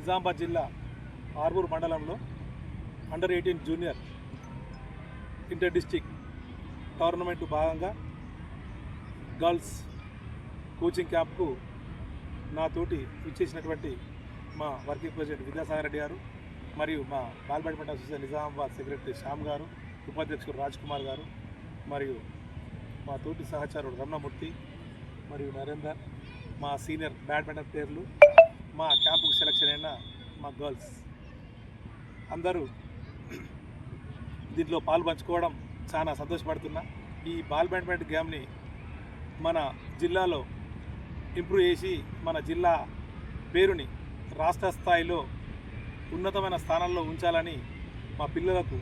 నిజామాబాద్ జిల్లా ఆర్మూర్ మండలంలో అండర్-18 junior inter district tournament భాగంగా గర్ల్స్ కోచింగ్ క్యాంప్కు నాతోటి ఇచ్చేసినటువంటి మా వర్కింగ్ ప్రెసిడెంట్ విద్యాసాగర్ రెడ్డి గారు మరియు మా ball badminton association Nizamabad secretary Shyam గారు, ఉపాధ్యక్షుడు రాజ్ కుమార్ గారు మరియు మా తోటి సహచరుడు రమణమూర్తి మరియు నరేందర్, మా సీనియర్ బ్యాడ్మింటన్ ప్లేయర్లు, మా క్యాంపుకు సెలెక్షన్ అయిన మా గర్ల్స్ అందరూ దీంట్లో పాల్పంచుకోవడం చాలా సంతోషపడుతున్నా. ఈ బాల్ బ్యాడ్మింటన్ గేమ్ని మన జిల్లాలో ఇంప్రూవ్ చేసి మన జిల్లా పేరుని రాష్ట్ర స్థాయిలో ఉన్నతమైన స్థానంలో ఉంచాలని మా పిల్లలకు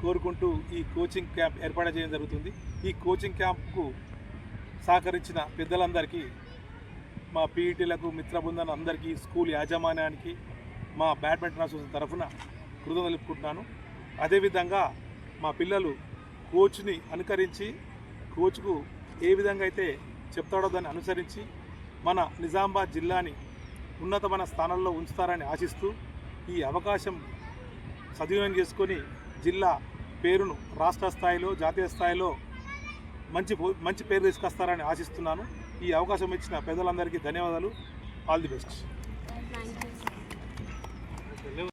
కోరుకుంటూ ఈ కోచింగ్ క్యాంప్ ఏర్పాటు చేయడం జరుగుతుంది. ఈ కోచింగ్ క్యాంప్కు సహకరించిన పెద్దలందరికీ, మా పీఈటీలకు, మిత్ర బృందాలు అందరికీ, స్కూల్ యాజమాన్యానికి మా బ్యాడ్మింటన్ అసోసియేషన్ తరఫున కృతజ్ఞతలు తెలుపుకుంటున్నాను. అదేవిధంగా మా పిల్లలు కోచ్ని అనుకరించి, కోచ్కు ఏ విధంగా అయితే చెప్తాడో దాన్ని అనుసరించి మన నిజామాబాద్ జిల్లాని ఉన్నతమైన స్థానంలో ఉంచుతారని ఆశిస్తూ ఈ అవకాశం సద్వినియోగం చేసుకొని జిల్లా పేరును రాష్ట్ర స్థాయిలో, జాతీయ స్థాయిలో మంచి పేరు తీసుకొస్తారని ఆశిస్తున్నాను. ఈ అవకాశం ఇచ్చిన పెద్దలందరికీ ధన్యవాదాలు. All the best.